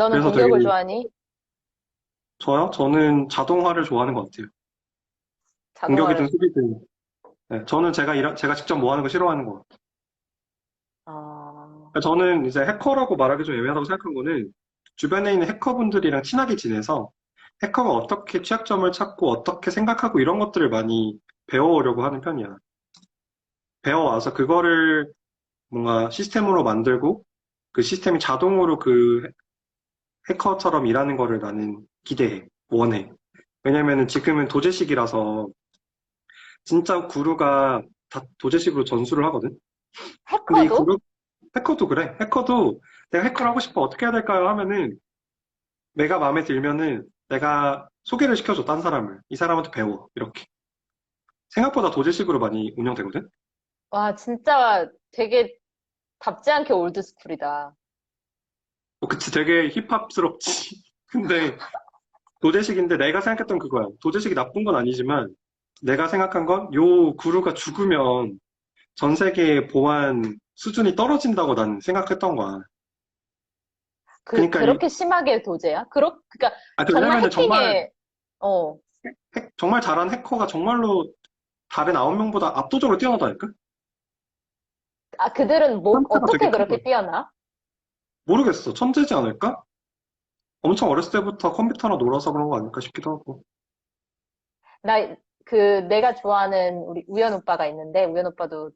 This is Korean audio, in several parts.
너는 그래서 되게, 공격을 좋아하니? 저요? 저는 자동화를 좋아하는 것 같아요. 공격이든 자동화를, 수비든. 네, 저는 제가 직접 뭐 하는 거 싫어하는 것 같아요. 어, 그러니까 저는 이제 해커라고 말하기 좀 애매하다고 생각한 거는 주변에 있는 해커분들이랑 친하게 지내서 해커가 어떻게 취약점을 찾고 어떻게 생각하고 이런 것들을 많이 배워오려고 하는 편이야. 배워와서 그거를 뭔가 시스템으로 만들고 그 시스템이 자동으로 그 해커처럼 일하는 거를 나는 기대해, 원해. 왜냐면은 지금은 도제식이라서 진짜 구루가 다 도제식으로 전수를 하거든? 근데 이 해커도? 구루, 해커도 그래. 해커도 내가 해커를 하고 싶어. 어떻게 해야 될까요? 하면은 내가 마음에 들면은 내가 소개를 시켜줘, 딴 사람을. 이 사람한테 배워. 이렇게. 생각보다 도제식으로 많이 운영되거든? 와, 진짜 되게 답지 않게 올드스쿨이다. 그치, 되게 힙합스럽지. 근데 도제식인데 내가 생각했던 그거야. 도제식이 나쁜 건 아니지만 내가 생각한 건 요 구루가 죽으면 전 세계의 보안 수준이 떨어진다고 난 생각했던 거야. 그러니까 그렇게 심하게 도제야? 그러니까 정말 왜냐면은 정말 해킹에, 어, 정말 잘한 해커가 정말로 다른 9명보다 압도적으로 뛰어나다니까? 아, 그들은 뭐, 탐사가 되게 어떻게 큰 거야. 그렇게 뛰어나? 모르겠어. 천재지 않을까? 엄청 어렸을 때부터 컴퓨터나 놀아서 그런 거 아닐까 싶기도 하고. 나, 내가 좋아하는 우리 우연 오빠가 있는데, 우연 오빠도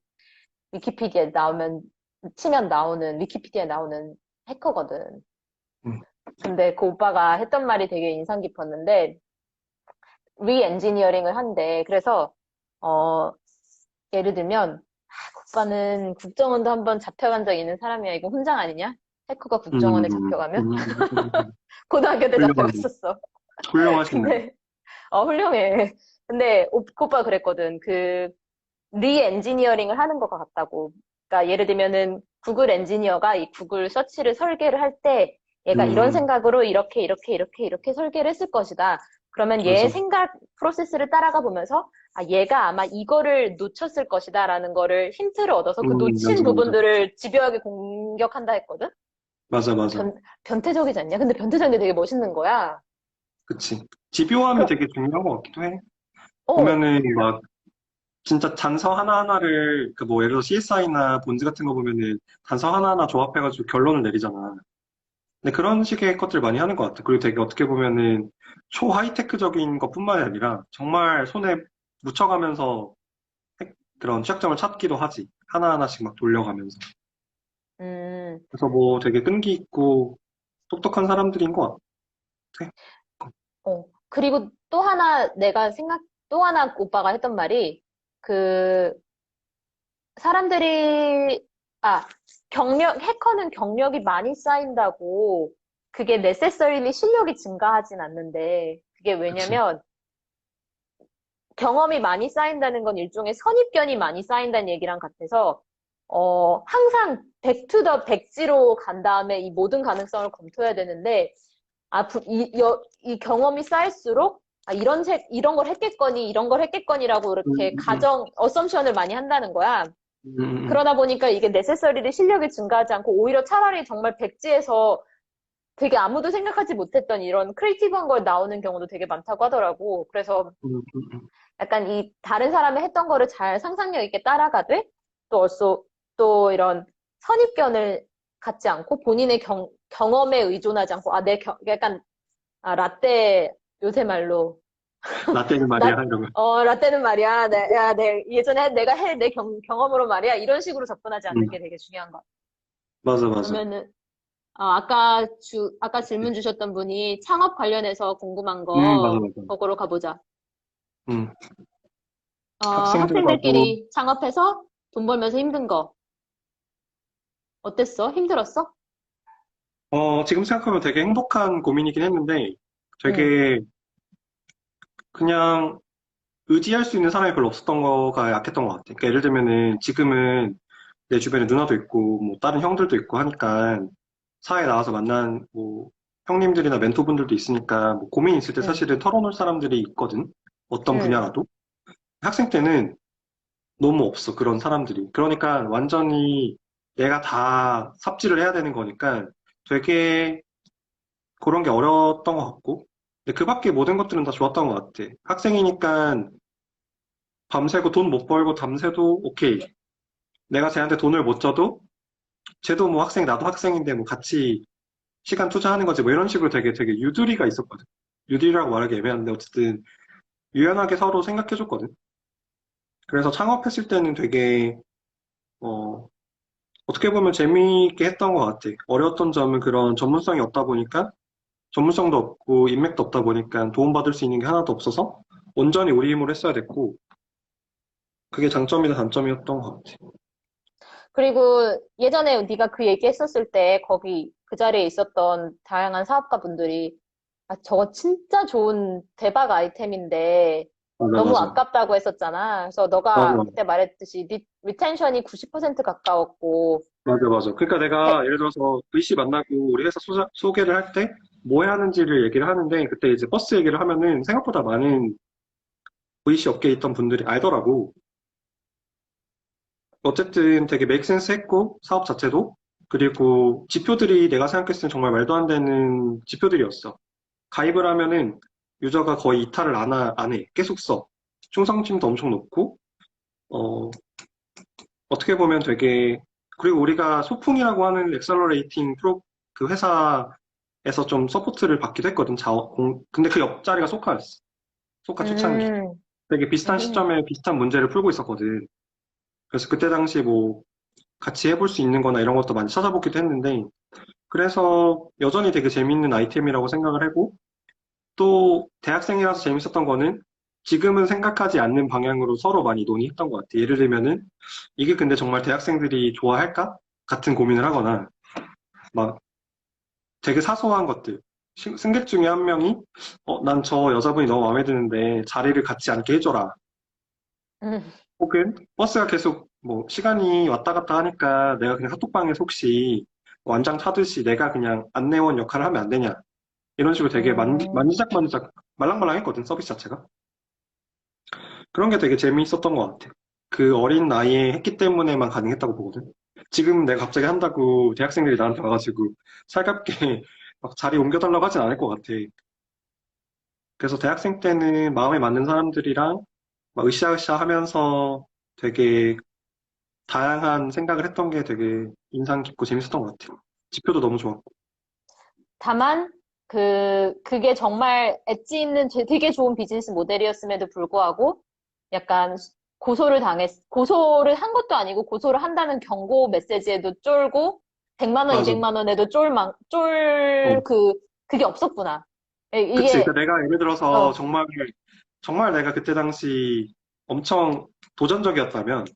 위키피디아에 치면 나오는, 위키피디아에 나오는 해커거든. 음, 근데 그 오빠가 했던 말이 되게 인상 깊었는데, 리엔지니어링을 한대. 그래서, 어, 예를 들면, 오빠는 국정원도 한번 잡혀간 적 있는 사람이야. 이거 훈장 아니냐? 해커가 국정원에 잡혀가면? 고등학교 때 훌륭하네. 잡혀갔었어. 훌륭하시네. 근데, 훌륭해. 근데 그 오빠가 그랬거든. 리엔지니어링을 하는 것 같다고. 그러니까 예를 들면은 구글 엔지니어가 이 구글 서치를 설계를 할 때 얘가 이런 음, 생각으로 이렇게 설계를 했을 것이다. 그러면 얘 맞아. 생각 프로세스를 따라가 보면서 얘가 아마 이거를 놓쳤을 것이다라는 거를 힌트를 얻어서 그 놓친 맞아, 맞아. 부분들을 집요하게 공격한다 했거든? 맞아, 맞아. 변태적이지 않냐? 근데 변태적인 게 되게 멋있는 거야. 그치. 집요함이 그, 되게 중요한 것 같기도 해. 어, 보면은 막 진짜 단서 하나하나를 그 뭐 예를 들어 CSI나 본즈 같은 거 보면은 단서 하나하나 조합해가지고 결론을 내리잖아. 근데 그런 식의 것들 많이 하는 것 같아. 그리고 되게 어떻게 보면은 초 하이테크적인 것뿐만이 아니라 정말 손에 묻혀가면서 그런 취약점을 찾기도 하지. 하나하나씩 막 돌려가면서. 음, 그래서 뭐 되게 끈기 있고 똑똑한 사람들인 것 같아. 그리고 또 하나 오빠가 했던 말이, 그, 사람들이, 아, 해커는 경력이 많이 쌓인다고, 그게 necessarily 실력이 증가하진 않는데, 그게 그치. 왜냐면, 경험이 많이 쌓인다는 건 일종의 선입견이 많이 쌓인다는 얘기랑 같아서, 항상 백지로 간 다음에 이 모든 가능성을 검토해야 되는데, 이 경험이 쌓일수록, 이런 걸 했겠거니, 이런 걸 했겠거니라고 음, 이렇게 음, 어썸션을 많이 한다는 거야. 음, 음, 음. 그러다 보니까 이게 네세서리리 실력이 증가하지 않고 오히려 차라리 정말 백지에서 되게 아무도 생각하지 못했던 이런 크리에이티브한 걸 나오는 경우도 되게 많다고 하더라고. 그래서 약간 이 다른 사람이 했던 거를 잘 상상력 있게 따라가되 또 또 이런 선입견을 갖지 않고 본인의 경험에 의존하지 않고 약간 라떼 요새 말로 라떼는 말이야, 이러면. 라떼는 말이야. 예전에 내 경험으로 말이야. 이런 식으로 접근하지 않는 음, 게 되게 중요한 것 같아. 맞아, 맞아. 그러면은, 아까 질문 주셨던 분이 창업 관련해서 궁금한 맞아, 거, 맞아. 거꾸로 가보자. 음, 학생들과도, 학생들끼리 창업해서 돈 벌면서 힘든 거. 어땠어? 힘들었어? 지금 생각하면 되게 행복한 고민이긴 했는데, 응, 되게 그냥 의지할 수 있는 사람이 별로 없었던 거가 약했던 것 같아. 그러니까 예를 들면은 지금은 내 주변에 누나도 있고, 뭐 다른 형들도 있고 하니까 사회에 나와서 만난 뭐 형님들이나 멘토분들도 있으니까 뭐 고민 있을 때 응, 사실은 털어놓을 사람들이 있거든. 어떤 응, 분야라도. 학생 때는 너무 없어, 그런 사람들이. 그러니까 완전히 내가 다 삽질을 해야 되는 거니까 되게 그런 게 어려웠던 것 같고. 근데 그 밖에 모든 것들은 다 좋았던 것 같아. 학생이니까 밤새고 돈 못 벌고 밤새도 오케이. 내가 쟤한테 돈을 못 줘도 쟤도 뭐 학생, 나도 학생인데 뭐 같이 시간 투자하는 거지 뭐 이런 식으로 되게 유두리가 있었거든. 유두리라고 말하기 애매한데 어쨌든 유연하게 서로 생각해줬거든. 그래서 창업했을 때는 되게 어, 어떻게 보면 재미있게 했던 것 같아. 어려웠던 점은 그런 전문성이 없다 보니까 전문성도 없고 인맥도 없다 보니까 도움받을 수 있는 게 하나도 없어서 온전히 우리 힘으로 했어야 됐고 그게 장점이자 단점이었던 것 같아. 그리고 예전에 네가 그 얘기 했었을 때 거기 그 자리에 있었던 다양한 사업가 분들이 아, 저거 진짜 좋은 대박 아이템인데 맞아, 너무 맞아. 아깝다고 했었잖아. 그래서 너가 맞아, 그때 말했듯이 리텐션이 90% 가까웠고 맞아, 맞아. 그러니까 대- 내가 예를 들어서 VC 만나고 우리 회사 소개를 할 때 뭐 해야 하는지를 얘기를 하는데 그때 이제 버스 얘기를 하면은 생각보다 많은 VC 업계에 있던 분들이 알더라고. 어쨌든 되게 메이크 센스 했고 사업 자체도 그리고 지표들이 내가 생각했을 땐 정말 말도 안 되는 지표들이었어. 가입을 하면은 유저가 거의 이탈을 안 해. 계속 써. 충성심도 엄청 높고, 어, 어떻게 보면 되게, 그리고 우리가 소풍이라고 하는 엑셀러레이팅 그 회사에서 좀 서포트를 받기도 했거든. 근데 그 옆자리가 소카였어. 소카 초창기. 음, 되게 비슷한 음, 시점에 비슷한 문제를 풀고 있었거든. 그래서 그때 당시 뭐 같이 해볼 수 있는 거나 이런 것도 많이 찾아보기도 했는데, 그래서 여전히 되게 재밌는 아이템이라고 생각을 하고, 또 대학생이라서 재밌었던 거는 지금은 생각하지 않는 방향으로 서로 많이 논의했던 것 같아. 예를 들면은 이게 근데 정말 대학생들이 좋아할까? 같은 고민을 하거나 막 되게 사소한 것들. 승객 중에 한 명이 난 저 여자분이 너무 마음에 드는데 자리를 같이 앉게 해줘라. 음, 혹은 버스가 계속 뭐 시간이 왔다 갔다 하니까 내가 그냥 카톡방에서 혹시 완장 타듯이 내가 그냥 안내원 역할을 하면 안 되냐. 이런 식으로 되게 음. 만지작만지작 말랑말랑했거든, 서비스 자체가. 그런 게 되게 재미있었던 것 같아. 그 어린 나이에 했기 때문에만 가능했다고 보거든. 지금 내가 갑자기 한다고 대학생들이 나한테 와가지고 살갑게 막 자리 옮겨달라고 하진 않을 것 같아. 그래서 대학생 때는 마음에 맞는 사람들이랑 막 으쌰으쌰 하면서 되게 다양한 생각을 했던 게 되게 인상 깊고 재밌었던 것 같아. 지표도 너무 좋았고. 다만 그게 정말 엣지 있는 되게 좋은 비즈니스 모델이었음에도 불구하고 약간 고소를 한 것도 아니고 고소를 한다는 경고 메시지에도 쫄고 100만 원, 맞아. 200만 원에도 어, 그게 없었구나. 그치. 이게 그러니까 내가 예를 들어서 어, 정말 내가 그때 당시 엄청 도전적이었다면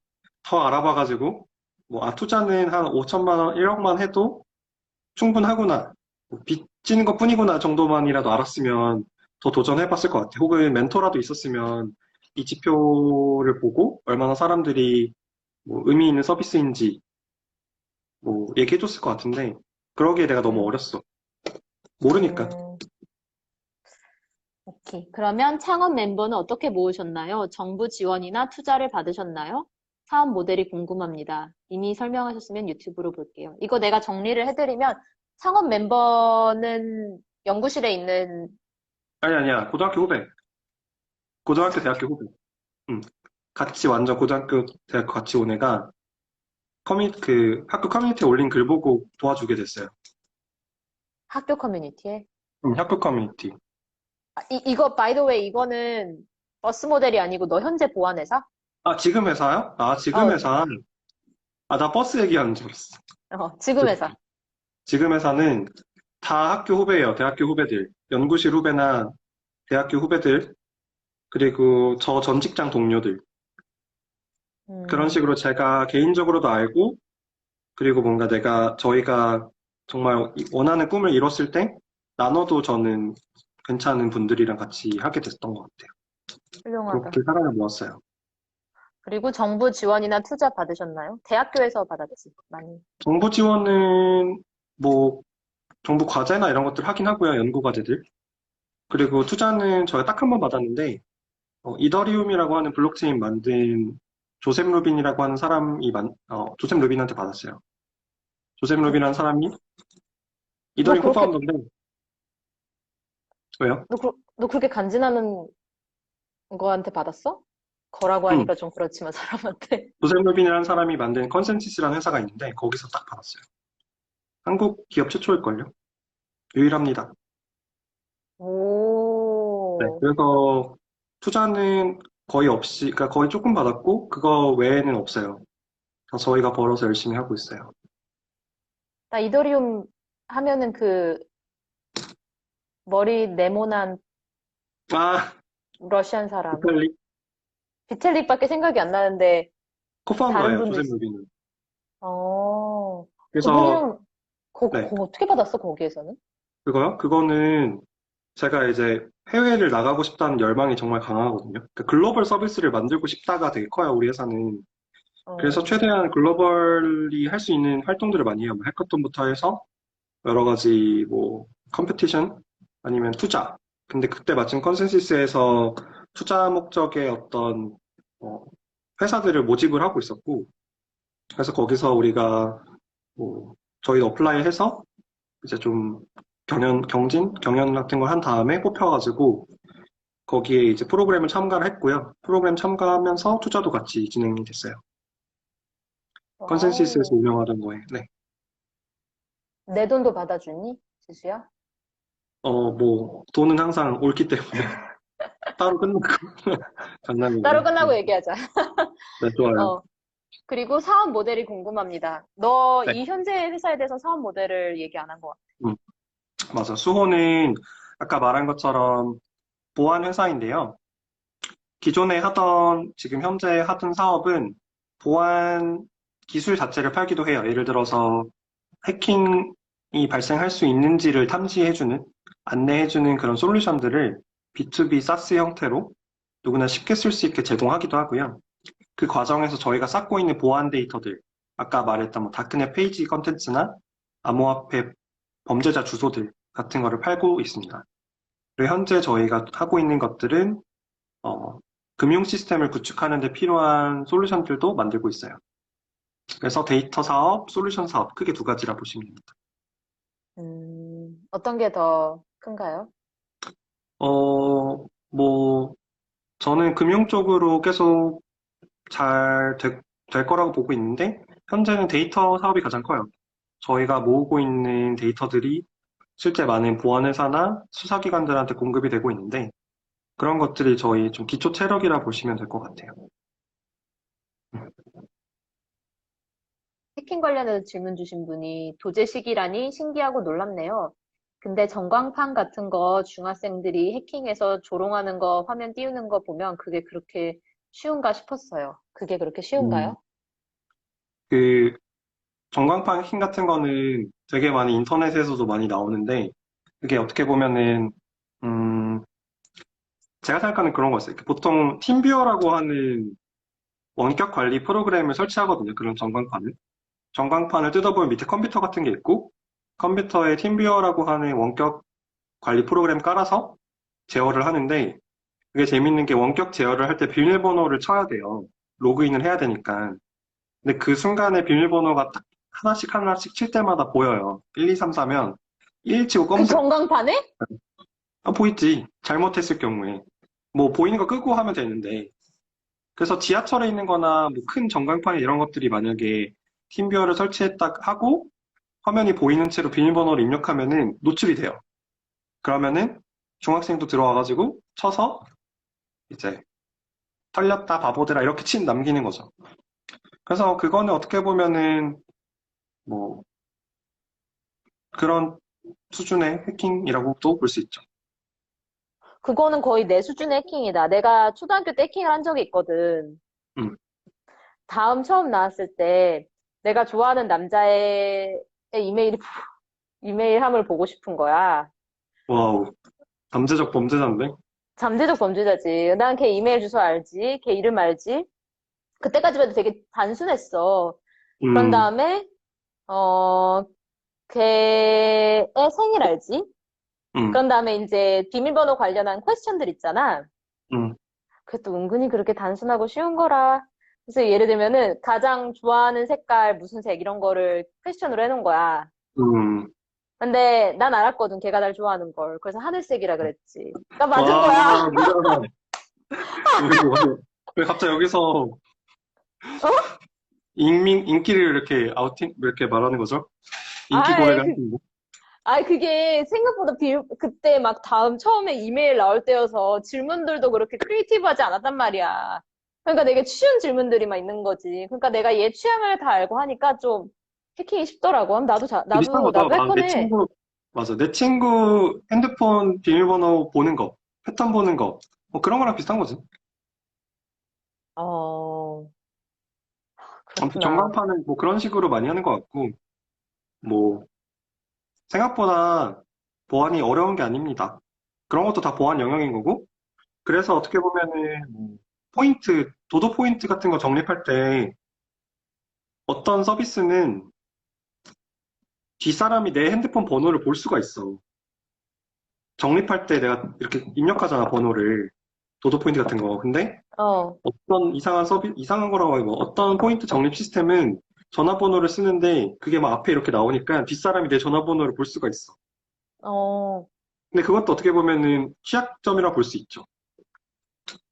더 알아봐가지고, 뭐, 투자는 한 5천만 원, 1억만 해도 충분하구나. 뭐 빚지는 것 뿐이구나 정도만이라도 알았으면 더 도전해봤을 것 같아. 혹은 멘토라도 있었으면 이 지표를 보고 얼마나 사람들이 뭐 의미 있는 서비스인지 뭐 얘기해줬을 것 같은데, 그러기에 내가 너무 음, 어렸어. 모르니까. 음, 오케이. 그러면 창업 멤버는 어떻게 모으셨나요? 정부 지원이나 투자를 받으셨나요? 사업 모델이 궁금합니다. 이미 설명하셨으면 유튜브로 볼게요. 이거 내가 정리를 해드리면 창업 멤버는 연구실에 있는 아니야. 고등학교 후배. 고등학교, 대학교 후배. 응. 같이 완전 고등학교, 대학교 같이 온 애가 학교 커뮤니티에 올린 글 보고 도와주게 됐어요. 학교 커뮤니티에. 학교 커뮤니티. 이거, by the way, 이거는 버스 모델이 아니고 너 현재 보안회사? 지금 회사요? 지금 어, 회사. 나 버스 얘기하는 줄 알았어. 지금 회사. 지금 회사는 다 학교 후배예요. 대학교 후배들. 연구실 후배나 대학교 후배들. 그리고 저 전 직장 동료들. 그런 음, 식으로 제가 개인적으로도 알고, 그리고 뭔가 저희가 정말 원하는 꿈을 이뤘을 때, 나눠도 저는 괜찮은 분들이랑 같이 하게 됐던 것 같아요. 훌륭하다. 그렇게 사람을 모았어요. 그리고 정부 지원이나 투자 받으셨나요? 대학교에서 받았지, 많이. 정부 지원은 뭐, 정부 과제나 이런 것들 하긴 하고요. 연구 과제들. 그리고 투자는 저희가 딱 한 번 받았는데, 이더리움이라고 하는 블록체인 만든 조셉 루빈이라고 하는 조셉 루빈한테 받았어요. 조셉 그, 루빈이라는 사람이 뭐 이더리움 그렇게 코파운더인데, 왜요? 너 그렇게 간지나는 거한테 받았어? 거라고 응. 하니까 좀 그렇지만, 사람한테. 조셉 루빈이라는 사람이 만든 컨센시스라는 회사가 있는데 거기서 딱 받았어요. 한국 기업 최초일걸요? 유일합니다. 네. 오, 그래서 투자는 거의 없이, 그러니까 거의 조금 받았고 그거 외에는 없어요. 다 저희가 벌어서 열심히 하고 있어요. 나 이더리움 하면은 그 머리 네모난 아, 러시안 사람. 비탈릭 비텔릭밖에 생각이 안 나는데, 다른 코파운더예요, 분도 조셉 있어. 루빈은. 그래서 그분이랑, 네, 어떻게 받았어, 거기에서는? 그거요? 그거는 제가 이제 해외를 나가고 싶다는 열망이 정말 강하거든요. 그러니까 글로벌 서비스를 만들고 싶다가 되게 커요, 우리 회사는. 그래서 어, 최대한 글로벌리 할 수 있는 활동들을 많이 해요. 뭐 해커톤부터 해서 여러 가지 뭐 컴페티션 아니면 투자. 근데 그때 마침 컨센시스에서 투자 목적의 어떤 어, 회사들을 모집을 하고 있었고, 그래서 거기서 우리가 뭐 저희 어플라이 해서 이제 좀 경연 같은 걸 한 다음에 뽑혀가지고 거기에 이제 프로그램을 참가를 했고요. 프로그램 참가하면서 투자도 같이 진행이 됐어요. 컨센시스에서 와우. 운영하던 거에. 네. 내 돈도 받아주니? 지수야? 뭐 돈은 항상 옳기 때문에 따로 끝나고 따로 장난이고요. 네. 끝나고 얘기하자. 네, 좋아요. 어, 그리고 사업 모델이 궁금합니다. 너 네. 이 현재 회사에 대해서 사업 모델을 얘기 안 한 것 같아. 음, 맞아. 수호는 아까 말한 것처럼 보안 회사인데요. 기존에 하던, 지금 현재 하던 사업은 보안 기술 자체를 팔기도 해요. 예를 들어서 해킹이 발생할 수 있는지를 탐지해주는, 안내해주는 그런 솔루션들을 B2B 사스 형태로 누구나 쉽게 쓸 수 있게 제공하기도 하고요. 그 과정에서 저희가 쌓고 있는 보안 데이터들, 아까 말했던 뭐 다크넷 페이지 컨텐츠나 암호화폐 범죄자 주소들 같은 거를 팔고 있습니다. 그리고 현재 저희가 하고 있는 것들은 어, 금융 시스템을 구축하는 데 필요한 솔루션들도 만들고 있어요. 그래서 데이터 사업, 솔루션 사업 크게 두 가지라 보시면 됩니다. 어떤 게 더 큰가요? 뭐 저는 금융 쪽으로 계속 될 거라고 보고 있는데 현재는 데이터 사업이 가장 커요. 저희가 모으고 있는 데이터들이 실제 많은 보안회사나 수사기관들한테 공급이 되고 있는데 그런 것들이 저희 좀 기초 체력이라 보시면 될 것 같아요. 해킹 관련해서 질문 주신 분이 도제식이라니 신기하고 놀랍네요. 근데 전광판 같은 거 중학생들이 해킹해서 조롱하는 거, 화면 띄우는 거 보면 그게 그렇게 쉬운가 싶었어요. 그게 그렇게 음, 쉬운가요? 그 전광판 해킹 같은 거는 되게 많이 인터넷에서도 많이 나오는데 그게 어떻게 보면은 음, 제가 생각하는 그런 거였어요. 보통 팀뷰어라고 하는 원격 관리 프로그램을 설치하거든요. 그런 전광판을. 전광판을 뜯어보면 밑에 컴퓨터 같은 게 있고 컴퓨터에 팀뷰어라고 하는 원격 관리 프로그램 깔아서 제어를 하는데 그게 재밌는 게 원격 제어를 할 때 비밀번호를 쳐야 돼요. 로그인을 해야 되니까. 근데 그 순간에 비밀번호가 딱 하나씩 하나씩 칠 때마다 보여요. 1, 2, 3, 4면 1 치고 그 검은색 전광판에? 보이지. 잘못했을 경우에. 뭐 보이는 거 끄고 하면 되는데. 그래서 지하철에 있는 거나 뭐 큰 전광판 이런 것들이 만약에 팀뷰어를 설치했다 하고 화면이 보이는 채로 비밀번호를 입력하면은 노출이 돼요. 그러면은 중학생도 들어와가지고 쳐서 이제 털렸다 바보들아 이렇게 친 남기는 거죠. 그래서 그거는 어떻게 보면은 뭐 그런 수준의 해킹이라고도 볼 수 있죠. 그거는 거의 내 수준의 해킹이다. 내가 초등학교 때 해킹을 한 적이 있거든. 음, 다음 처음 나왔을 때 내가 좋아하는 남자의 이메일함을 보고 싶은 거야. 와우, 잠재적 범죄자인데? 잠재적 범죄자지. 난 걔 이메일 주소 알지? 걔 이름 알지? 그때까지만 해도 되게 단순했어. 그런 음, 다음에, 어, 걔의 생일 알지? 음, 그런 다음에 이제 비밀번호 관련한 퀘스천들 있잖아. 음, 그것도 은근히 그렇게 단순하고 쉬운 거라. 그래서 예를 들면은 가장 좋아하는 색깔 무슨 색 이런 거를 퀘스천으로 해놓은 거야. 음. 근데 난 알았거든. 걔가 날 좋아하는 걸. 그래서 하늘색이라 그랬지. 나 맞은 거야. 와, 뭐야. 왜 갑자기 여기서 어? 인기를 이렇게 이렇게 말하는 거죠? 인기 아이, 고래가 하시는 거? 그게 생각보다 그때 막 처음에 이메일 나올 때여서 질문들도 그렇게 크리에이티브하지 않았단 말이야. 그러니까 되게 쉬운 질문들이만 있는 거지. 그러니까 내가 얘 취향을 다 알고 하니까 좀 해킹이 쉽더라고. 그럼 비슷한 거죠. 나도 할 내 거네. 친구, 맞아. 내 친구 핸드폰 비밀번호 보는 거, 패턴 보는 거, 뭐 그런 거랑 비슷한 거지. 어, 아무튼 그렇구나. 전광판은 뭐 그런 식으로 많이 하는 것 같고, 뭐, 생각보다 보안이 어려운 게 아닙니다. 그런 것도 다 보안 영역인 거고, 그래서 어떻게 보면은, 도도 포인트 같은 거 적립할 때 어떤 서비스는 뒷사람이 내 핸드폰 번호를 볼 수가 있어. 적립할 때 내가 이렇게 입력하잖아, 번호를. 도도 포인트 같은 거. 근데 어, 어떤 이상한 거라고 하기 뭐, 어떤 포인트 적립 시스템은 전화번호를 쓰는데 그게 막 앞에 이렇게 나오니까 뒷사람이 내 전화번호를 볼 수가 있어. 어, 근데 그것도 어떻게 보면은 취약점이라 볼 수 있죠.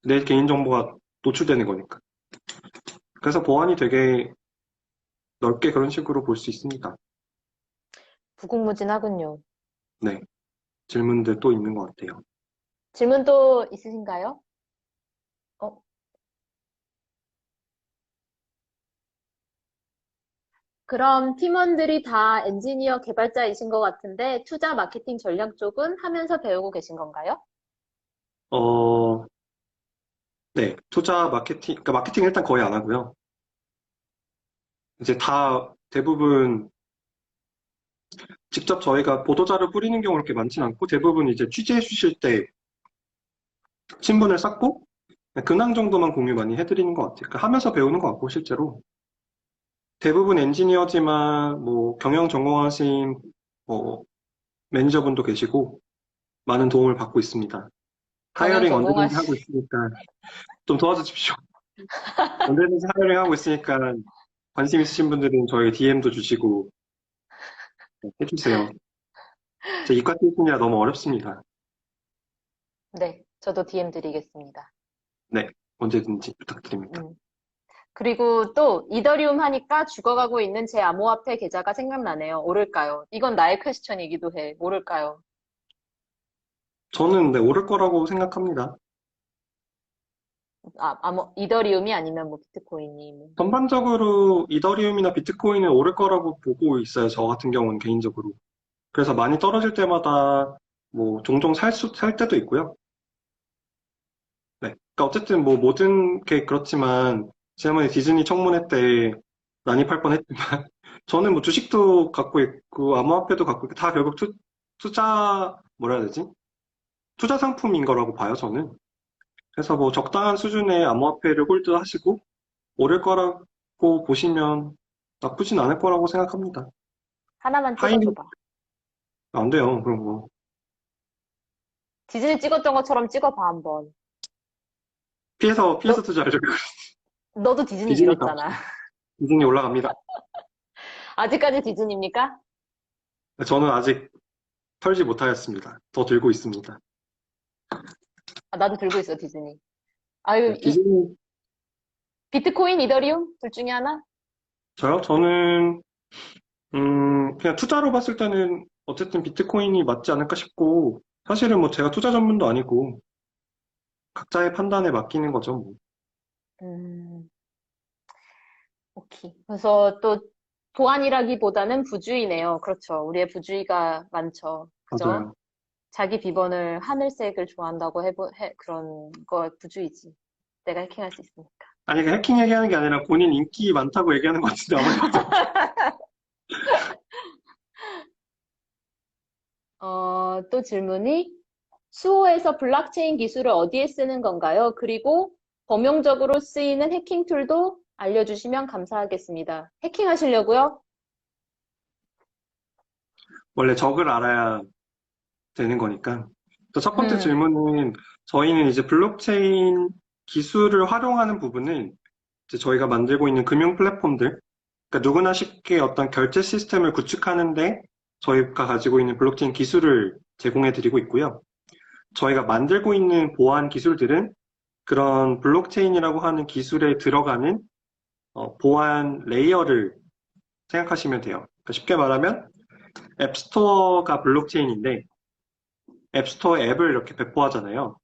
내 개인정보가 노출되는 거니까. 그래서 보안이 되게 넓게 그런 식으로 볼 수 있습니다. 무궁무진하군요. 네. 질문들 또 있는 것 같아요. 질문 또 있으신가요? 어, 그럼 팀원들이 다 엔지니어 개발자이신 것 같은데 투자 마케팅 전략 쪽은 하면서 배우고 계신 건가요? 어, 네. 투자 마케팅, 그러니까 마케팅 일단 거의 안 하고요. 이제 다 대부분 직접 저희가 보도자료 뿌리는 경우가 그렇게 많진 않고 대부분 이제 취재해 주실 때 신분을 쌓고 근황 정도만 공유 많이 해드리는 것 같아요. 그러니까 하면서 배우는 것 같고 실제로 대부분 엔지니어지만 뭐 경영 전공하신 뭐 매니저분도 계시고 많은 도움을 받고 있습니다. 경영 하이어링 언제든지 전공하시, 하고 있으니까 좀 도와주십시오. 언제든지 하이어링 하고 있으니까 관심 있으신 분들은 저희 DM도 주시고 해주세요. 제 이과 출신이라 너무 어렵습니다. 네, 저도 DM 드리겠습니다. 네, 언제든지 부탁드립니다. 음. 그리고 또 이더리움 하니까 죽어가고 있는 제 암호화폐 계좌가 생각나네요. 오를까요? 이건 나의 퀘스천이기도 해. 오를까요? 저는 네, 오를 거라고 생각합니다. 이더리움이 아니면 뭐 비트코인이. 뭐. 전반적으로 이더리움이나 비트코인은 오를 거라고 보고 있어요. 저 같은 경우는 개인적으로. 그래서 많이 떨어질 때마다 뭐 종종 살 때도 있고요. 네. 그러니까 어쨌든 뭐 모든 게 그렇지만 지난번에 디즈니 청문회 때 난입할 뻔했지만 저는 뭐 주식도 갖고 있고 암호화폐도 갖고 있고 다 결국 투자 뭐라 해야 되지? 투자 상품인 거라고 봐요, 저는. 그래서 뭐 적당한 수준의 암호화폐를 홀드하시고 오를 거라고 보시면 나쁘진 않을 거라고 생각합니다. 하나만 하이, 찍어줘봐. 안 돼요, 그런 거. 디즈니 찍었던 것처럼 찍어봐, 한번. 피해서 너, 투자하려고. 너도 디즈니 디즈니 밀었잖아. 갑시다. 디즈니 올라갑니다. 아직까지 디즈니입니까? 저는 아직 털지 못하였습니다. 더 들고 있습니다. 나도 들고 있어, 디즈니. 아유, 네, 디즈니, 비트코인, 이더리움? 둘 중에 하나? 저요? 저는, 그냥 투자로 봤을 때는 어쨌든 비트코인이 맞지 않을까 싶고, 사실은 뭐 제가 투자 전문도 아니고, 각자의 판단에 맡기는 거죠, 뭐. 음, 오케이. 그래서 또 보안이라기보다는 부주의네요. 그렇죠. 우리의 부주의가 많죠. 그죠? 맞아요. 자기 비번을 하늘색을 좋아한다고 그런 거 부주의지. 내가 해킹할 수 있으니까. 아니, 그 해킹 얘기하는 게 아니라 본인 인기 많다고 얘기하는 것 같은데, 아무래도. 또 질문이 수호에서 블록체인 기술을 어디에 쓰는 건가요? 그리고 범용적으로 쓰이는 해킹 툴도 알려주시면 감사하겠습니다. 해킹하시려고요? 원래 적을 알아야 되는 거니까. 또 첫 번째 음, 질문은, 저희는 이제 블록체인 기술을 활용하는 부분은 이제 저희가 만들고 있는 금융 플랫폼들, 그러니까 누구나 쉽게 어떤 결제 시스템을 구축하는데 저희가 가지고 있는 블록체인 기술을 제공해 드리고 있고요. 저희가 만들고 있는 보안 기술들은 그런 블록체인이라고 하는 기술에 들어가는 보안 레이어를 생각하시면 돼요. 그러니까 쉽게 말하면 앱스토어가 블록체인인데 앱스토어에 앱을 이렇게 배포하잖아요.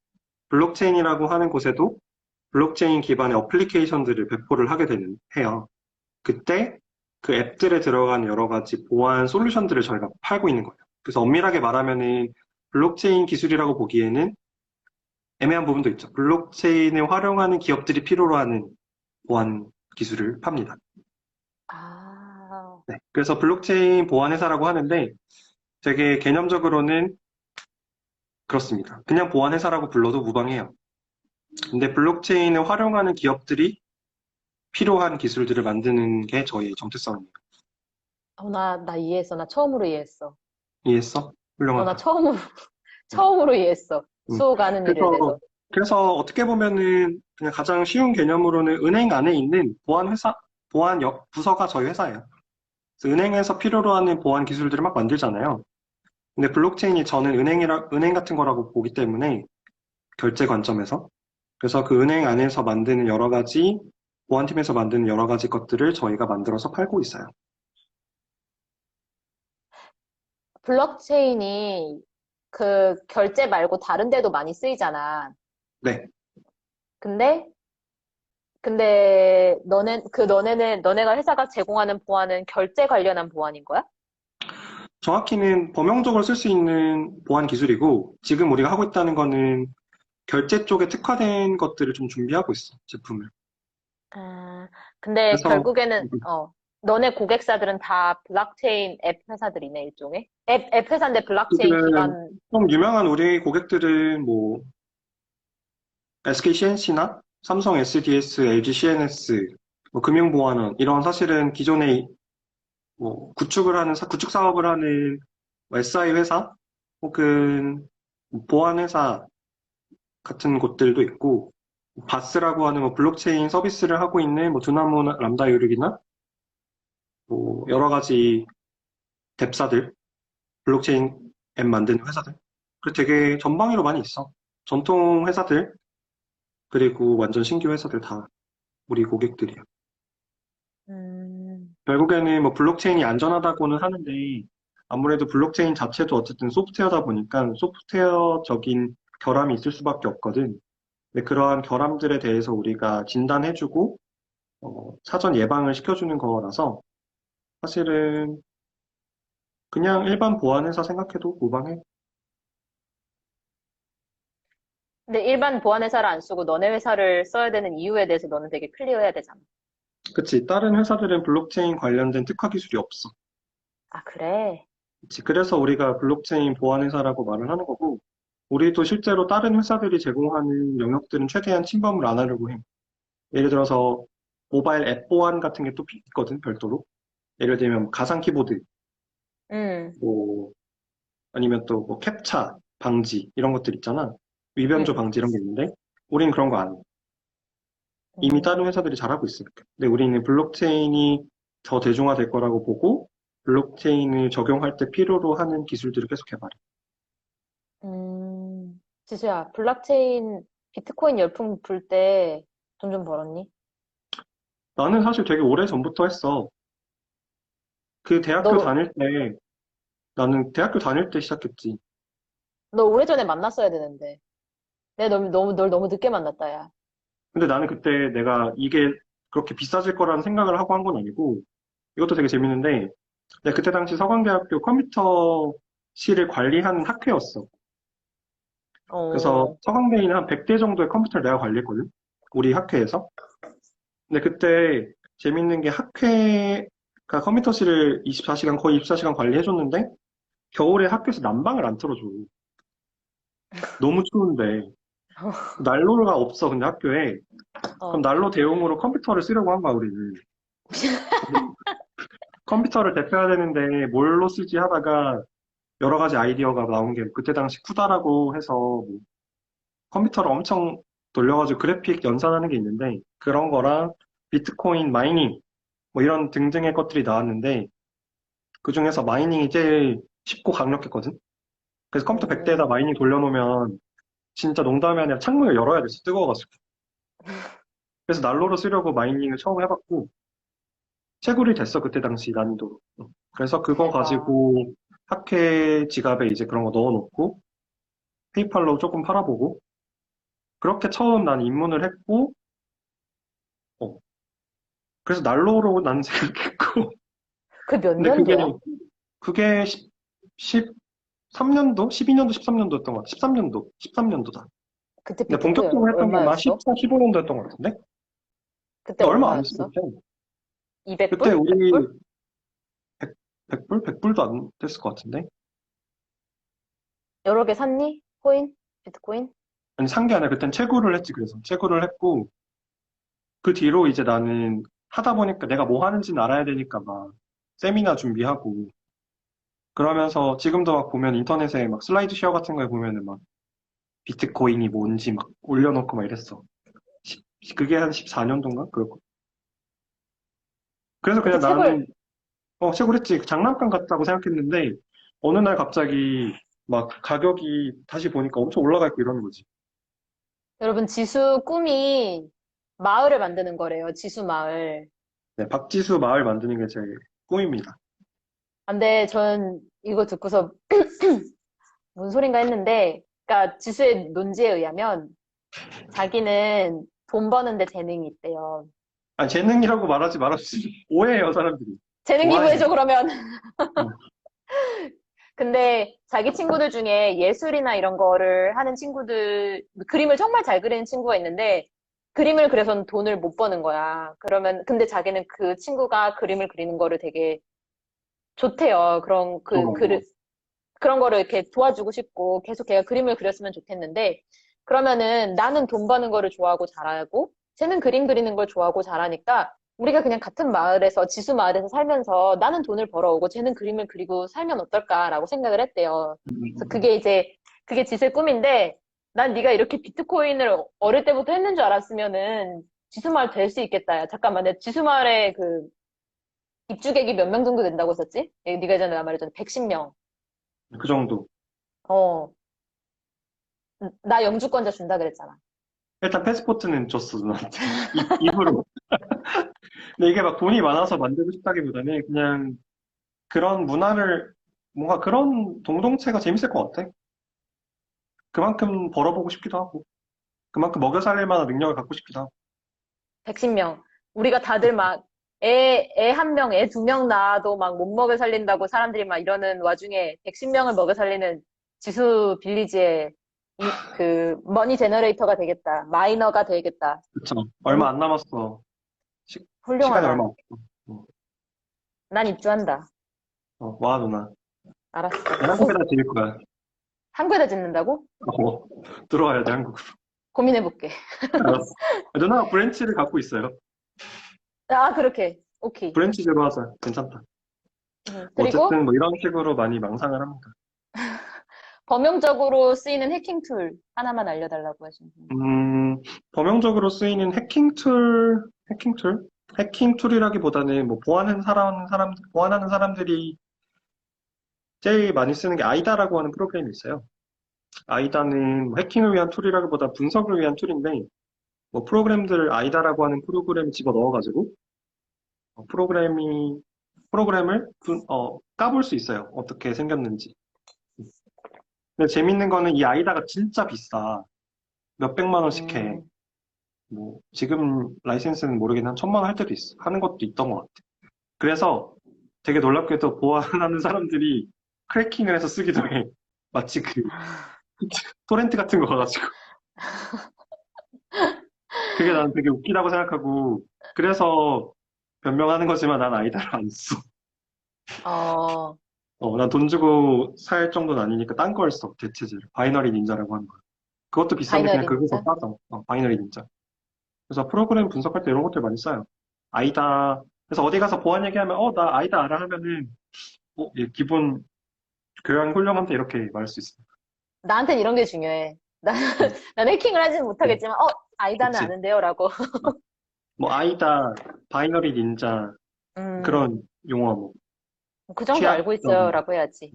블록체인이라고 하는 곳에도 블록체인 기반의 어플리케이션들을 배포를 하게 해요. 그때 그 앱들에 들어가는 여러 가지 보안 솔루션들을 저희가 팔고 있는 거예요. 그래서 엄밀하게 말하면은 블록체인 기술이라고 보기에는 애매한 부분도 있죠. 블록체인을 활용하는 기업들이 필요로 하는 보안 기술을 팝니다. 아, 네. 그래서 블록체인 보안 회사라고 하는데 되게 개념적으로는 그렇습니다. 그냥 보안 회사라고 불러도 무방해요. 근데 블록체인을 활용하는 기업들이 필요한 기술들을 만드는 게 저희의 정체성입니다. 나 이해했어. 나 처음으로 이해했어. 이해했어? 나 훌륭하다. 처음으로, 네. 처음으로 이해했어. 음. 수호가는 일에 그래서, 대해서. 그래서 어떻게 보면은 그냥 가장 쉬운 개념으로는 은행 안에 있는 보안 회사, 보안 부서가 저희 회사예요. 그래서 은행에서 필요로 하는 보안 기술들을 막 만들잖아요. 근데 블록체인이 저는 은행 같은 거라고 보기 때문에 결제 관점에서. 그래서 그 은행 안에서 만드는 여러 가지, 보안팀에서 만드는 여러 가지 것들을 저희가 만들어서 팔고 있어요. 블록체인이 그 결제 말고 다른 데도 많이 쓰이잖아. 네. 근데, 너네가 회사가 제공하는 보안은 결제 관련한 보안인 거야? 정확히는 범용적으로 쓸 수 있는 보안 기술이고, 지금 우리가 하고 있다는 거는 결제 쪽에 특화된 것들을 좀 준비하고 있어, 제품을. 아, 근데 그래서, 결국에는, 너네 고객사들은 다 블록체인 앱 회사들이네, 일종의. 앱 회사인데 블록체인 지금 기반, 좀 유명한 우리 고객들은 뭐, SKCNC나 삼성 SDS, LG CNS, 뭐 금융보안원, 이런 사실은 기존에 뭐 구축 사업을 하는 뭐 SI 회사, 혹은 보안 회사 같은 곳들도 있고, 바스라고 하는 뭐 블록체인 서비스를 하고 있는 뭐 두나무 람다 요lik이나 뭐 여러 가지 뎁사들, 블록체인 앱 만드는 회사들. 그 되게 전방위로 많이 있어. 전통 회사들, 그리고 완전 신규 회사들 다 우리 고객들이야. 음, 결국에는 뭐 블록체인이 안전하다고는 하는데 아무래도 블록체인 자체도 어쨌든 소프트웨어다 보니까 소프트웨어적인 결함이 있을 수밖에 없거든. 근데 그러한 결함들에 대해서 우리가 진단해주고 사전 예방을 시켜주는 거라서 사실은 그냥 일반 보안회사 생각해도 무방해. 근데 일반 보안 회사를 안 쓰고 너네 회사를 써야 되는 이유에 대해서 너는 되게 클리어해야 되잖아. 그치. 다른 회사들은 블록체인 관련된 특화 기술이 없어. 아, 그래? 그치. 그래서 우리가 블록체인 보안회사라고 말을 하는 거고, 우리도 실제로 다른 회사들이 제공하는 영역들은 최대한 침범을 안 하려고 해. 예를 들어서 모바일 앱 보안 같은 게 또 있거든, 별도로. 예를 들면 뭐 가상 키보드, 응, 뭐 아니면 또 뭐 캡차 방지 이런 것들 있잖아. 위변조 응, 방지 이런 게 있는데 우리는 그런 거 안 해. 이미 다른 음, 회사들이 잘하고 있으니까. 근데 우리는 블록체인이 더 대중화될 거라고 보고 블록체인을 적용할 때 필요로 하는 기술들을 계속 개발해. 지수야, 블록체인, 비트코인 열풍 불 때 돈 좀 벌었니? 나는 사실 되게 오래 전부터 했어. 그 대학교 너, 다닐 때 나는 대학교 다닐 때 시작했지. 너 오래전에 만났어야 되는데. 내가 널 너무 늦게 만났다, 야. 근데 나는 그때 내가 이게 그렇게 비싸질 거라는 생각을 하고 한 건 아니고 이것도 되게 재밌는데 내가 그때 당시 서강대학교 컴퓨터실을 관리하는 학회였어. 그래서 어, 서강대에 있는 한 100대 정도의 컴퓨터를 내가 관리했거든. 우리 학회에서. 근데 그때 재밌는 게 학회가 컴퓨터실을 24시간, 거의 24시간 관리해줬는데 겨울에 학교에서 난방을 안 틀어줘. 너무 추운데. 난로가 없어, 근데 학교에. 그럼 어. 난로 대용으로 컴퓨터를 쓰려고 한 거야, 우리는. 컴퓨터를 대표해야 되는데 뭘로 쓰지 하다가 여러 가지 아이디어가 나온 게 그때 당시 쿠다라고 해서 뭐 컴퓨터를 엄청 돌려가지고 그래픽 연산하는 게 있는데 그런 거랑 비트코인 마이닝 뭐 이런 등등의 것들이 나왔는데 그중에서 마이닝이 제일 쉽고 강력했거든. 그래서 컴퓨터 100대에다 음, 마이닝 돌려놓으면 진짜 농담이 아니라 창문을 열어야 됐어. 뜨거워가지고. 그래서 난로로 쓰려고 마이닝을 처음 해봤고, 채굴이 됐어. 그때 당시 난이도로. 그래서 그거 대박. 가지고 학회 지갑에 이제 그런 거 넣어놓고, 페이팔로 조금 팔아보고, 그렇게 처음 난 입문을 했고, 어, 그래서 난로로 난 생각했고, 그 몇 근데 년도야? 그게 13년도? 12년도, 13년도였던 것 같아. 13년도, 13년도다. 그때 근데 비트코인 본격적으로 했던 게 아마 얼마였어? 14, 15년도였던 것 같은데? 그때 근데 얼마 안 했어, 얼마였어? 그때. 그때 200불? 우리 100불? 100불? 100불도 안 됐을 것 같은데? 여러 개 샀니? 코인? 비트코인? 아니, 산 게 아니라 그땐 채굴을 했지, 그래서. 채굴을 했고, 그 뒤로 이제 나는 하다 보니까 내가 뭐 하는지는 알아야 되니까 막 세미나 준비하고, 그러면서 지금도 막 보면 인터넷에 막 슬라이드 쉐어 같은 거에 보면은 막 비트코인이 뭔지 막 올려놓고 막 이랬어. 그게 한 14년도인가? 그럴 거. 그래서 그때 그냥 채굴, 나는, 채굴했지. 장난감 같다고 생각했는데, 어느 날 갑자기 막 가격이 다시 보니까 엄청 올라가 있고 이러는 거지. 여러분, 지수 꿈이 마을을 만드는 거래요. 지수 마을. 네, 박지수 마을 만드는 게 제 꿈입니다. 아, 근데 전 이거 듣고서 뭔 소린가 했는데, 그러니까 지수의 논지에 의하면 자기는 돈 버는데 재능이 있대요. 아니, 재능이라고 말하지 말아주지. 오해해요, 사람들이. 재능 오해해. 기부해줘, 그러면. 어, 근데 자기 친구들 중에 예술이나 이런 거를 하는 친구들, 그림을 정말 잘 그리는 친구가 있는데, 그림을 그려서는 돈을 못 버는 거야. 그러면, 근데 자기는 그 친구가 그림을 그리는 거를 되게 좋대요. 어, 어. 그런 거를 이렇게 도와주고 싶고, 계속 걔가 그림을 그렸으면 좋겠는데, 그러면은 나는 돈 버는 거를 좋아하고 잘하고, 쟤는 그림 그리는 걸 좋아하고 잘하니까, 우리가 그냥 같은 마을에서, 지수 마을에서 살면서 나는 돈을 벌어오고, 쟤는 그림을 그리고 살면 어떨까라고 생각을 했대요. 그래서 음. 그게 이제, 그게 지수의 꿈인데, 난 네가 이렇게 비트코인을 어릴 때부터 했는 줄 알았으면은, 지수 마을 될 수 있겠다. 야, 잠깐만, 내 지수 마을에 그, 입주객이 몇 명 정도 된다고 했었지? 네가 예전에 나 말했잖아. 110명. 그 정도. 어, 나 영주권자 준다 그랬잖아. 일단 패스포트는 줬어, 누나한테. 입으로. 근데 이게 막 돈이 많아서 만들고 싶다기보다는 그냥 그런 문화를, 뭔가 그런 공동체가 재밌을 것 같아. 그만큼 벌어보고 싶기도 하고, 그만큼 먹여 살릴 만한 능력을 갖고 싶기도 하고. 110명. 우리가 다들 막, 애 한 명, 애 두 명 낳아도 막 못 먹여 살린다고 사람들이 막 이러는 와중에 110명을 먹여 살리는 지수 빌리지의 그, 머니 제너레이터가 되겠다. 마이너가 되겠다. 그쵸. 얼마 너무 안 남았어. 시간이 얼마 훌륭하다. 없어. 어, 난 입주한다. 와, 누나. 알았어. 내 한국에다 드릴 거야. 한국에다 짓는다고? 어, 들어와야 돼, 한국으로. 고민해볼게. 알았어. 누나가 브랜치를 갖고 있어요. 아, 그렇게. 오케이. 브랜치제로 하자. 괜찮다. 뭐 그리고 어쨌든 뭐 이런 식으로 많이 망상을 합니다. 범용적으로 쓰이는 해킹 툴 하나만 알려달라고 하시는 분. 범용적으로 쓰이는 해킹 툴? 해킹 툴이라기보다는 뭐 보안하는 사람들이 제일 많이 쓰는 게 아이다라고 하는 프로그램이 있어요. 아이다는 뭐 해킹을 위한 툴이라기보다 분석을 위한 툴인데, 뭐 프로그램들을 아이다라고 하는 프로그램 집어 넣어가지고, 프로그램을 까볼 수 있어요. 어떻게 생겼는지. 근데 재밌는 거는 이 아이다가 진짜 비싸. 몇백만 원씩 해. 음, 뭐, 지금 라이센스는 모르겠는데 한 1,000만 원 할 때도 있어. 하는 것도 있던 것 같아. 그래서 되게 놀랍게도 보안하는 사람들이 크래킹을 해서 쓰기도 해. 마치 그 토렌트 같은 거 가지고. 그게 난 되게 웃기다고 생각하고, 그래서 변명하는 거지만 난 아이다를 안 써. 어, 난 돈 주고 살 정도는 아니니까 딴 걸 써, 대체제로. 바이너리 닌자라고 하는 거. 그것도 비싼데 그냥 바이너리 그게 더 닌자? 싸져. 바이너리 닌자. 그래서 프로그램 분석할 때 이런 것들 많이 써요. 아이다. 그래서 어디 가서 보안 얘기하면, 나 아이다 알아 하면은, 얘 기본 교양 훌륭한데 이렇게 말할 수 있어. 나한텐 이런 게 중요해. 응, 난 해킹을 하지는 응, 못하겠지만, 아이다는 그치. 아는데요? 라고. 뭐, 아이다, 바이너리 닌자, 음, 그런 용어 뭐. 그 정도 알고 취약점, 있어요라고 해야지.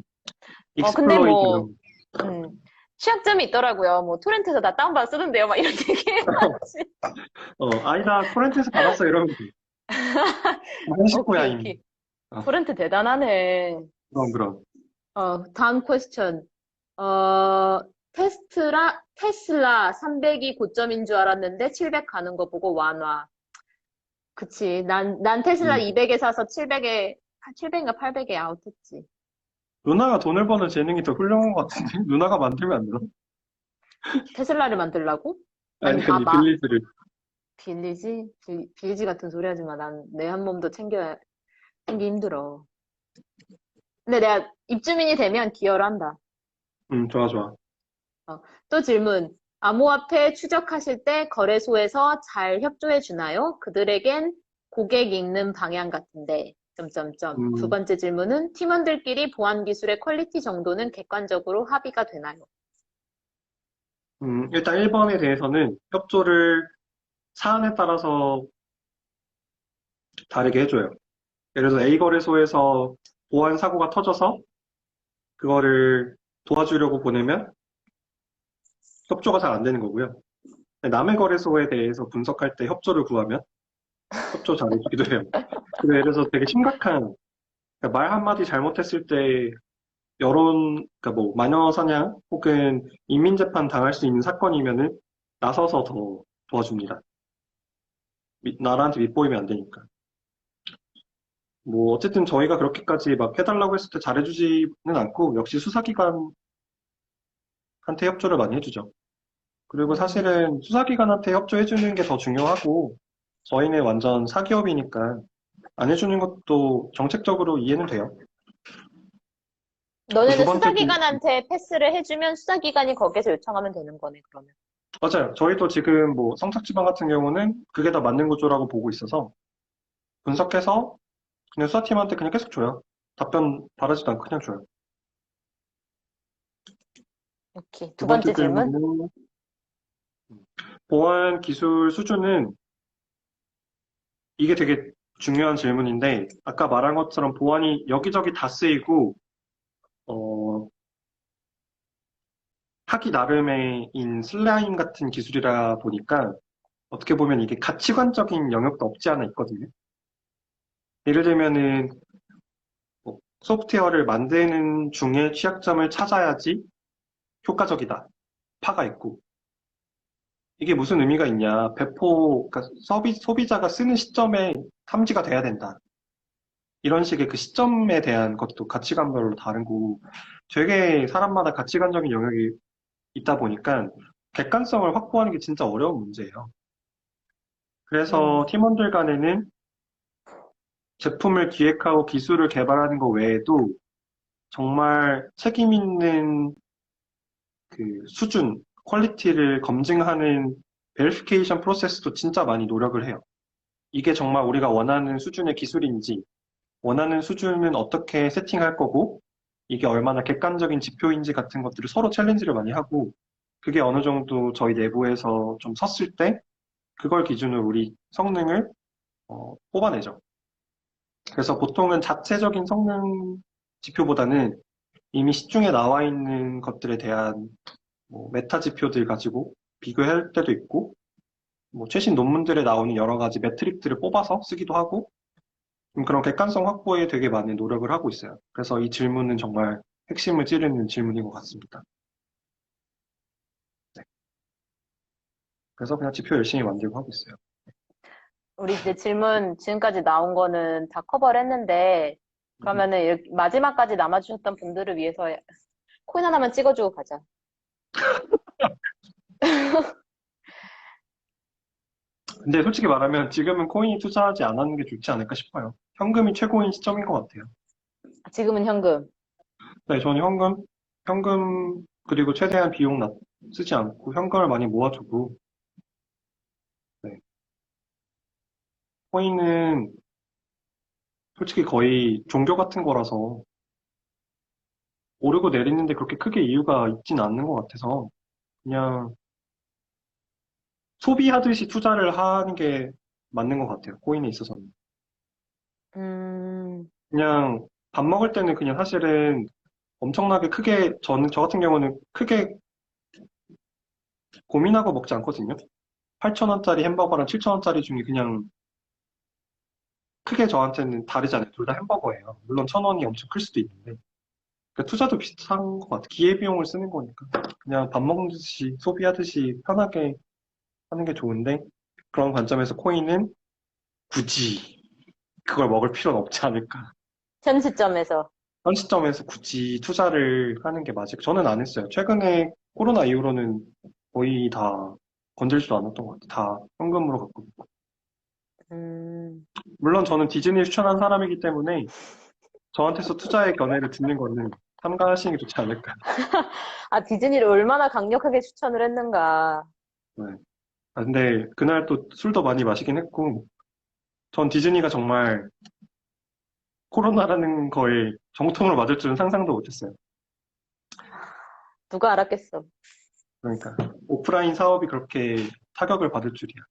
근데 익스플로이트 뭐, 이런 음, 취약점이 있더라고요. 뭐, 토렌트에서 나 다운받아 쓰던데요. 막 이런 얘기 해가지고. 아니다, 토렌트에서 받았어, 이러면 돼. 오케이, 현실고야, 이미. 오케이. 어, 토렌트 대단하네. 그럼. 다음 퀘스천. 어, 테슬라 300이 고점인 줄 알았는데 700 가는 거 보고 완화. 그치. 난 테슬라 음. 200에 사서 700인가 800에 아웃했지. 누나가 돈을 버는 재능이 더 훌륭한 것 같은데? 누나가 만들면 안 되나? 테슬라를 만들라고? 아니, 아니, 빌리즈를. 빌리지? 빌리지 같은 소리 하지 마. 난 내 한 몸도 챙기 힘들어. 근데 내가 입주민이 되면 기여를 한다. 좋아. 또 질문. 암호화폐 추적하실 때 거래소에서 잘 협조해 주나요? 그들에겐 고객 읽는 방향 같은데. 점점점. 두 음, 번째 질문은 팀원들끼리 보안 기술의 퀄리티 정도는 객관적으로 합의가 되나요? 일단 1번에 대해서는 협조를 사안에 따라서 다르게 해줘요. 예를 들어서 A 거래소에서 보안 사고가 터져서 그거를 도와주려고 보내면 협조가 잘 안 되는 거고요. 남의 거래소에 대해서 분석할 때 협조를 구하면 협조 잘해주기도 해요. 근데 예를 들어서 되게 심각한, 그러니까 말 한마디 잘못했을 때 그러니까 뭐 마녀 사냥 혹은 인민재판 당할 수 있는 사건이면은 나서서 더 도와줍니다. 나라한테 밑보이면 안 되니까. 뭐 어쨌든 저희가 그렇게까지 막 해달라고 했을 때 잘해주지는 않고 역시 수사기관한테 협조를 많이 해주죠. 그리고 음, 사실은 수사기관한테 협조해주는 게 더 중요하고 저희는 완전 사기업이니까 안 해주는 것도 정책적으로 이해는 돼요. 그 두 너네는 번째, 수사기관한테 패스를 해주면 수사기관이 거기에서 요청하면 되는 거네, 그러면. 맞아요. 저희도 지금 뭐 성착지방 같은 경우는 그게 다 맞는 구조라고 보고 있어서 분석해서 그냥 수사팀한테 그냥 계속 줘요. 답변 바라지도 않고 그냥 줘요. 오케이. 두 두 번째 번째 질문. 질문은 보안 기술 수준은 이게 되게 중요한 질문인데 아까 말한 것처럼 보안이 여기저기 다 쓰이고 어, 하기 나름의인 슬라임 같은 기술이라 보니까 어떻게 보면 이게 가치관적인 영역도 없지 않아 있거든요. 예를 들면은 뭐 소프트웨어를 만드는 중에 취약점을 찾아야지 효과적이다. 파가 있고. 이게 무슨 의미가 있냐. 그러니까 소비자가 쓰는 시점에 탐지가 돼야 된다. 이런 식의 그 시점에 대한 것도 가치관별로 다르고 되게 사람마다 가치관적인 영역이 있다 보니까 객관성을 확보하는 게 진짜 어려운 문제예요. 그래서 음, 팀원들 간에는 제품을 기획하고 기술을 개발하는 것 외에도 정말 책임 있는 그 수준, 퀄리티를 검증하는 베리피케이션 프로세스도 진짜 많이 노력을 해요. 이게 정말 우리가 원하는 수준의 기술인지, 원하는 수준은 어떻게 세팅할 거고, 이게 얼마나 객관적인 지표인지 같은 것들을 서로 챌린지를 많이 하고, 그게 어느 정도 저희 내부에서 좀 섰을 때, 그걸 기준으로 우리 성능을 뽑아내죠. 그래서 보통은 자체적인 성능 지표보다는 이미 시중에 나와 있는 것들에 대한 뭐 메타 지표들 가지고 비교할 때도 있고, 뭐 최신 논문들에 나오는 여러 가지 매트릭들을 뽑아서 쓰기도 하고, 그런 객관성 확보에 되게 많은 노력을 하고 있어요. 그래서 이 질문은 정말 핵심을 찌르는 질문인 것 같습니다. 네. 그래서 그냥 지표 열심히 만들고 하고 있어요. 우리 이제 질문 지금까지 나온 거는 다 커버를 했는데, 그러면은 마지막까지 남아주셨던 분들을 위해서 코인 하나만 찍어주고 가자. 근데 솔직히 말하면 지금은 코인이 투자하지 않았는 게 좋지 않을까 싶어요. 현금이 최고인 시점인 것 같아요. 지금은 현금. 네, 저는 현금, 그리고 최대한 쓰지 않고 현금을 많이 모아두고, 네. 코인은 솔직히 거의 종교 같은 거라서 오르고 내리는데 그렇게 크게 이유가 있진 않는 것 같아서 그냥 소비하듯이 투자를 하는 게 맞는 것 같아요. 코인에 있어서는. 음, 그냥 밥 먹을 때는 그냥 사실은 엄청나게 크게, 저 같은 경우는 크게 고민하고 먹지 않거든요. 8,000원짜리 햄버거랑 7,000원짜리 중에 그냥 크게 저한테는 다르잖아요. 둘 다 햄버거예요. 물론 1,000원이 엄청 클 수도 있는데. 그러니까 투자도 비슷한 것 같아요. 기회비용을 쓰는 거니까. 그냥 밥 먹듯이, 소비하듯이 편하게 하는 게 좋은데, 그런 관점에서 코인은 굳이 그걸 먹을 필요는 없지 않을까. 현 시점에서. 현 시점에서 굳이 투자를 하는 게 맞을까? 저는 안 했어요. 최근에 코로나 이후로는 거의 다 건들지도 않았던 것 같아요. 다 현금으로 갖고 있고. 음, 물론 저는 디즈니를 추천한 사람이기 때문에 저한테서 투자의 견해를 듣는 거는 삼가하시는 게 좋지 않을까. 아, 디즈니를 얼마나 강력하게 추천을 했는가. 네. 아, 근데 그날 또 술도 많이 마시긴 했고, 전 디즈니가 정말 코로나라는 거에 정통으로 맞을 줄은 상상도 못했어요. 누가 알았겠어. 그러니까 오프라인 사업이 그렇게 타격을 받을 줄이야.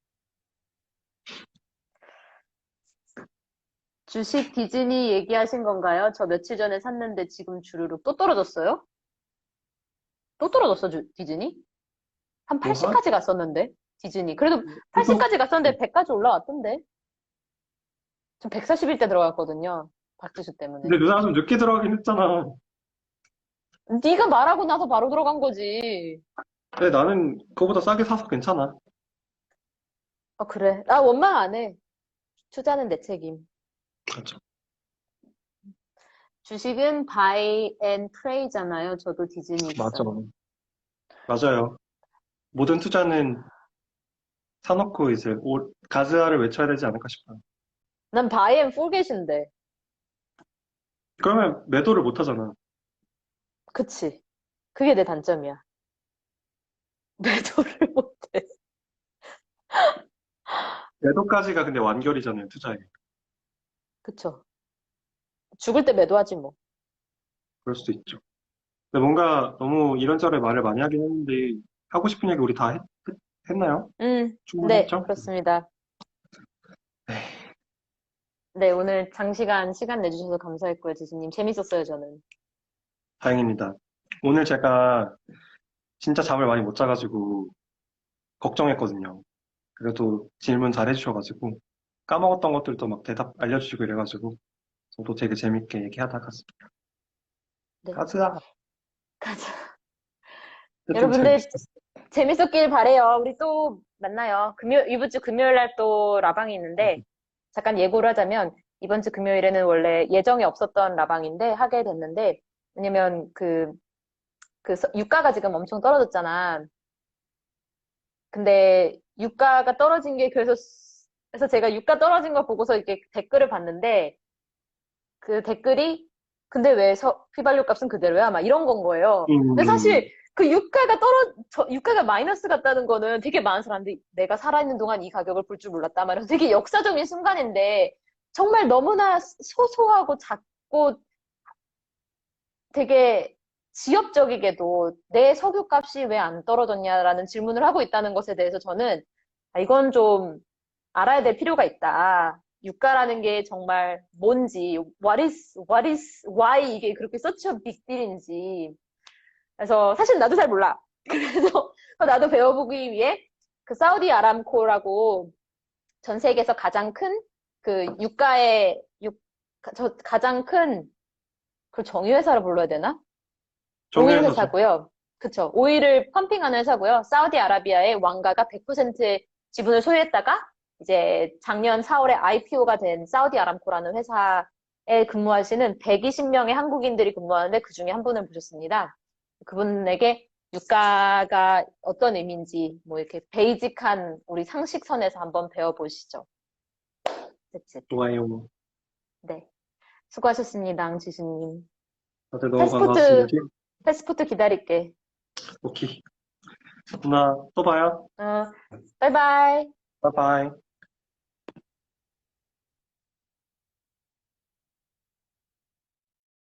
주식 디즈니 얘기하신 건가요? 저 며칠 전에 샀는데 지금 주르륵 또 떨어졌어요? 또 떨어졌어, 디즈니? 한 뭐, 한, 80까지 갔었는데, 디즈니. 그래도 계속, 80까지 갔었는데 100까지 올라왔던데? 전 141대 들어갔거든요. 박지수 때문에. 근데 누나가 좀 늦게 들어가긴 했잖아. 네가 말하고 나서 바로 들어간 거지. 근데 나는 그거보다 싸게 사서 괜찮아. 아, 그래. 나 원망 안 해. 투자는 내 책임. 맞아. 주식은 buy and play잖아요. 저도 디즈니 맞아. 있어요. 맞아요. 모든 투자는 사놓고 이제 가즈아를 외쳐야 되지 않을까 싶어요. 난 buy and forget인데. 그러면 매도를 못 하잖아. 그치. 그게 내 단점이야. 매도를 못해. 매도까지가 근데 완결이잖아요, 투자에. 그쵸. 죽을 때 매도하지 뭐. 그럴 수도 있죠. 근데 뭔가 너무 이런저런 말을 많이 하긴 했는데, 하고 싶은 얘기 우리 다 했나요? 네, 충분했죠? 그렇습니다. 네, 오늘 장시간 시간 내주셔서 감사했고요, 지수님. 재밌었어요, 저는. 다행입니다. 오늘 제가 진짜 잠을 많이 못 자가지고 걱정했거든요. 그래도 질문 잘 해주셔가지고 까먹었던 것들도 막 대답 알려주시고 이래가지고 저도 되게 재밌게 얘기하다 갔습니다. 네, 가즈아! 가자. 어쨌든 여러분들 재밌었어. 재밌었길 바래요. 우리 또 만나요. 이번 주 금요일 날 또 라방이 있는데, 잠깐 예고를 하자면, 이번 주 금요일에는 원래 예정에 없었던 라방인데, 하게 됐는데, 왜냐면 유가가 지금 엄청 떨어졌잖아. 근데 유가가 떨어진 게 그래서 제가 유가 떨어진 걸 보고서 이렇게 댓글을 봤는데, 그 댓글이 근데 왜 휘발유 값은 그대로야? 막 이런 건 거예요. 근데 음, 사실 그 유가가 마이너스 같다는 거는 되게 많은 사람들이 내가 살아있는 동안 이 가격을 볼 줄 몰랐다. 막 이런 되게 역사적인 순간인데 정말 너무나 소소하고 작고 되게 지엽적이게도 내 석유값이 왜 안 떨어졌냐라는 질문을 하고 있다는 것에 대해서 저는 이건 좀 알아야 될 필요가 있다. 유가라는 게 정말 뭔지, why 이게 그렇게 such a big deal인지. 그래서 사실 나도 잘 몰라. 그래서 나도 배워보기 위해 그 사우디 아람코라고 전 세계에서 가장 큰 그 가장 큰 그 정유회사로 불러야 되나? 오일 정유회사죠. 회사고요. 그쵸. 오일을 펌핑하는 회사고요. 사우디아라비아의 왕가가 100%의 지분을 소유했다가 이제 작년 4월에 IPO가 된 사우디 아람코라는 회사에 근무하시는 120명의 한국인들이 근무하는데 그 중에 한 분을 모셨습니다. 그분에게 유가가 어떤 의미인지 뭐 이렇게 베이직한 우리 상식선에서 한번 배워보시죠. 됐지. 좋아요. 네. 수고하셨습니다, 지수님. 다들 너무 패스포트, 반갑습니다. 패스포트 기다릴게. 오케이. 누나, 또 봐요. 어, 바이바이. 바이바이.